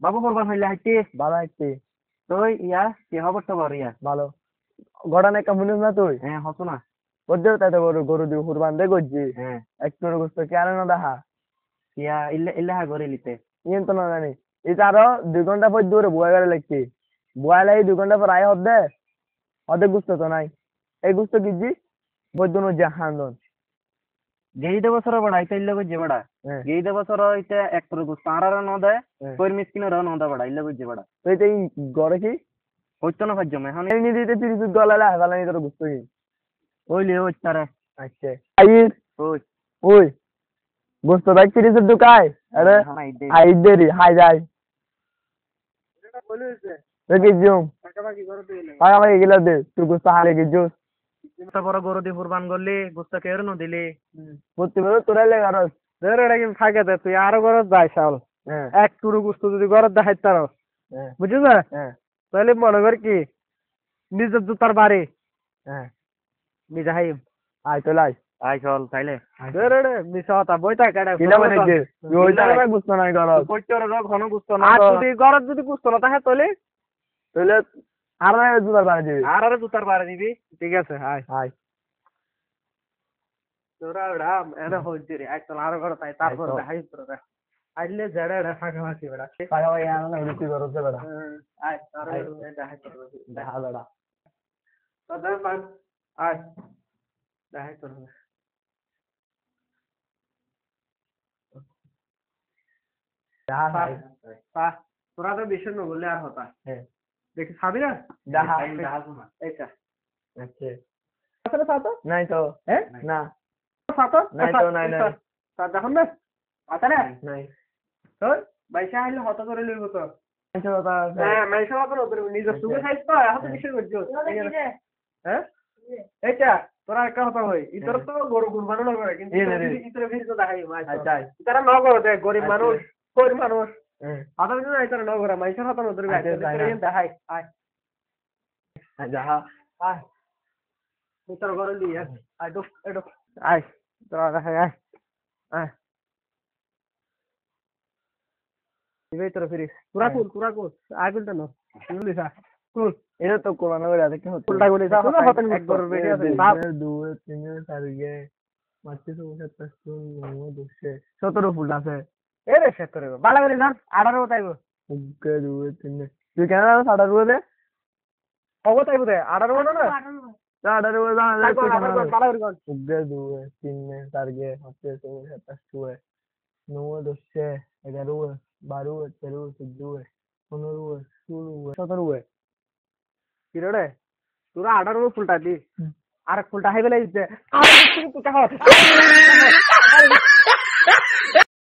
বাবু করবার হইলে হাইতে ভালো একটি তুই ইয়া কি খবর তো বড় ইয়া ভালো গড়ান একটা মুনিস না তুই হ্যাঁ হতো না ওদের তাতে গরু গরু দিয়ে কুরবান দে গজি হ্যাঁ একটু গোস্ত কে আনে না দেখা ইয়া ইল্লা ইল্লা করে লিতে ইয়েন তো না জানি এটা আরো 2 ঘন্টা পর দূরে বুয়া গেলে লাগছে বুয়া লাগি 2 ঘন্টা পর আয় হদ্দে অর্ধেক গুস্ত তো নাই এই গুস্ত কিজি বৈদ্যন জাহান্দন গেইদে বছর বড় আইতে ইল্লা গজে বড় গেইদে বছর হইতে এক করে গুস্ত আরার ন দেয় কইর মিসকিনের ন দেয় বড় ইল্লা গজে বড় তো এই গড়ে কি হইতো না ভাজ্য এখন এমনি দিতে 30 গলালা গলানি তোর গুস্ত কি ওইলে ওইতারে আচ্ছা আইর ওই ওই গোস্ত ভাই 30 ঢুকায় আরে আই দেরি হাই যাই এটা বলেছে দেখি জুম পাকাপাকি করে দিলে পাকাপাকি গিলা দে তুই গোস্ত হারে গিজুস এত বড় গরু দিয়ে কুরবান করলি গোস্ত কের ন দিলি প্রতিবার তোরা লে গারস ধর এটা কি ফাঁকে দে তুই আরো গরত যাই শাল এক টুরু গোস্ত যদি গরত দেখাই তার বুঝছিস তাহলে মনে কর কি নিজের জুতার বাড়ি নিজে হাই আই চলাই আই চল তাইলে ধর রে মিছা কথা বইতা কাটা কিলা মানে যে ওইটা না গুস্ত নাই গরস কইতর রগ ঘন গোস্ত না আর যদি গরত যদি গোস্ত না থাকে তাহলে তাহলে আর না জুতার বাড়ি দিবি আর জুতার বাড়ি দিবি ঠিক আছে হাই হাই তোরা রাম এনে হইছে রে আই চল আর গরত তাই তারপর দেখাই তোরা আইলে জড়া রে ফাঁকা মাছি বেড়া পাকাপাকি আর না রুচি গরস দে বেড়া আই আর দেখাই তোরা দেখা বেড়া তো দে মান আই দেখাই তোরা দেখা তোরা তো বেশি ন বললে আর হতা দেখি খাবি না দেখা এইটা আচ্ছা আসলে সাতো নাই তো হ্যাঁ না সাতো নাই তো নাই নাই সাত দেখুন না আতা না নাই তোর বাইশা আইলে হত করে লইব তো আচ্ছা কথা হ্যাঁ মাইশা হত করে নিজে সুগে খাইছ তো এখন বেশি করছো হ্যাঁ এইটা তোরা একটা হতা হই ইতর তো গরু কুরবানো না করে কিন্তু ইতর ভিড় তো দেখাই মাছ আচ্ছা তারা ন করে দেখ গরিব মানুষ গরিব মানুষ আদা দিন আইতার ন করে মাইশা হত নদর দেখাই আয় যাহা আয় তোর ঘরে লিয়ে আয় ডুক এডুক আয় তোরা দেখাই আয় আয় ইবে তোর ফিরি পুরা কুল আগুলটা ন শুনলি সা কুল এটা তো কোরআন করে দেখতে হতো কুলটা গুলি সা হতন এক গরুর বেটি আছে বাপ 2 3 4 গে মাছি তো সাতটা শুন নো দুশে 17 ফুল আছে এ রে সে করে বালা করে জান 18 তাইবো উগ্গে 2 3 তুই কেন জানো 18 রুয়ে দে কত তাইবো দে 18 না না 18 রুয়ে জানা বালা করে কোন উগ্গে 2 3 4 গে মাছি তো সাতটা শুয়ে নো দুশে 11 12 13 14 15 16 17 কিরড়ে তোরা 18 ফুলটা দি আর ফুলটা হাইবে লাগিছে আর কিছু কথা